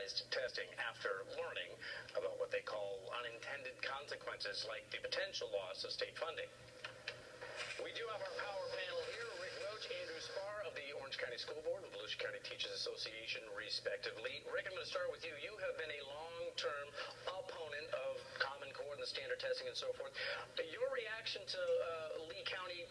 standardized testing after learning about what they call unintended consequences like the potential loss of state funding. We do have our power panel here. Rick Roach, Andrew Spar of the Orange County School Board and Volusia County Teachers Association, respectively. Rick, I'm going to start with you. You have been a long-term opponent of Common Core and the standard testing and so forth. Your reaction to Lee County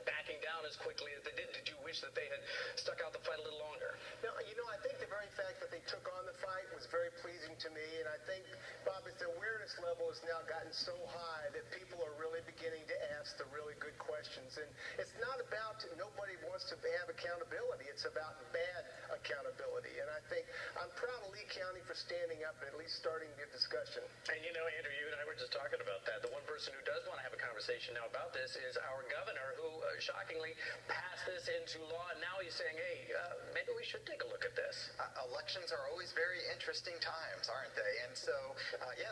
backing down as quickly as they did you wish that they had stuck out the fight a little longer? No, I think the very fact that they took on the fight was very pleasing to me, and I think, Bob, the awareness level has now gotten so high that people are really beginning to ask the really good questions. And it's not about nobody wants to have accountability. It's about bad accountability. And I think I'm proud of Lee County for standing up and at least starting the discussion. And Andrew, you and I were just talking about that. The one person who does want to have a conversation now about this is our governor, who shockingly passed this into law, and now he's saying, hey, maybe we should take a look at this. Elections are always very interesting times, aren't they? And so,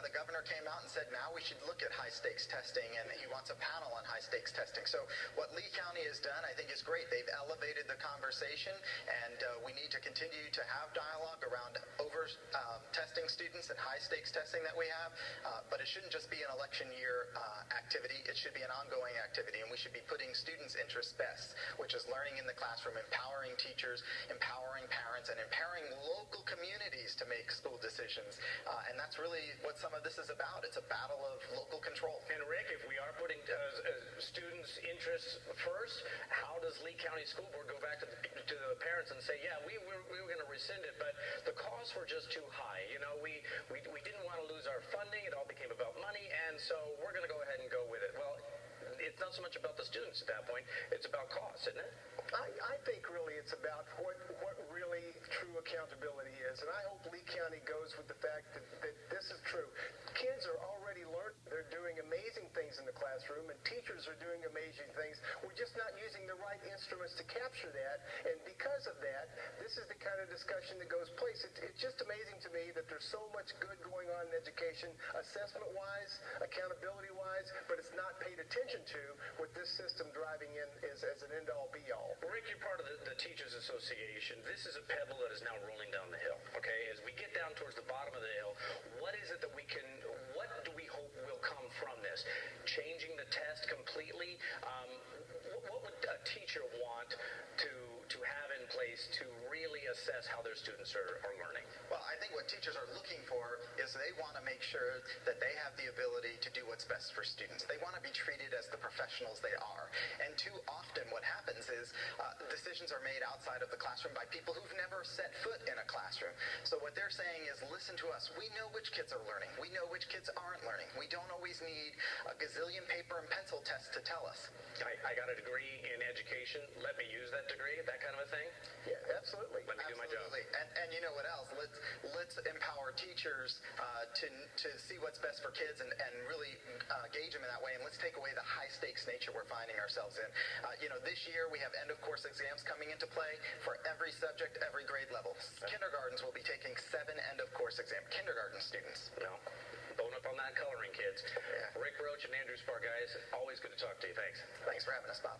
the governor came out and said now we should look at high-stakes testing, and he wants a panel on high-stakes testing. So what Lee County has done, I think, is great. They've elevated the conversation, and we need to continue to have dialogue around testing students and high-stakes testing that we have, but it shouldn't just be an election year activity. It should be an ongoing activity, and we should be putting students' interests best, which is learning in the classroom, empowering teachers, empowering parents, and empowering local communities to make school decisions. And that's really what some of this is about. It's a battle of local control. And Rick, if we are putting students' interests first, how does Lee County School Board go back to the parents and say, yeah, we were going to rescind it, but the costs were just too high. We didn't want to lose our funding. It all became about money, and so we're going to go ahead and go with it. Well, it's not so much about the students at that point. It's about costs, isn't it? I think really it's about what really true accountability is. And I hope Lee County goes with the fact that this is true. Kids are already learning. They're doing amazing things in the classroom, and teachers are doing amazing things. We're just not using the right instruments to capture that. And because of that, this is the kind of discussion that goes place. It's just amazing to me that there's so much good going on in education, assessment-wise, accountability-wise, but it's not paid attention to with this system driving in as an end-all, be-all. Rick, you're part of the Teachers Association. This is a pebble that is now rolling down the hill, okay? As we get down towards the bottom of the hill, what is it that what do we hope will come from this? Changing the test completely? What would a teacher want to have in place to really assess how their students are learning? Well, I think what teachers are looking for is they want to make sure that they have the ability to do what's best for students. They want to be treated as the professionals they are. And too often what happens is decisions are made outside of the classroom by people who've never set foot in a classroom. So what they're saying is, listen to us. We know which kids are learning. We know which kids aren't learning. We don't always need a gazillion paper and pencil tests to tell us. I got a degree in education. Let me use that degree, that kind of a thing? Yeah, absolutely. Let me do my job. And you know what else? Let's empower teachers to see what's best for kids and really gauge them in that way. And let's take away the high-stakes nature we're finding ourselves in. This year we have end-of-course exams coming into play for every subject, every grade level. Kindergartens will be taking 7 end-of-course exams. Kindergarten students. Bone up on that coloring, kids. Yeah. Rick Roach and Andrew Spar, guys, always good to talk to you. Thanks. Thanks for having us, Bob.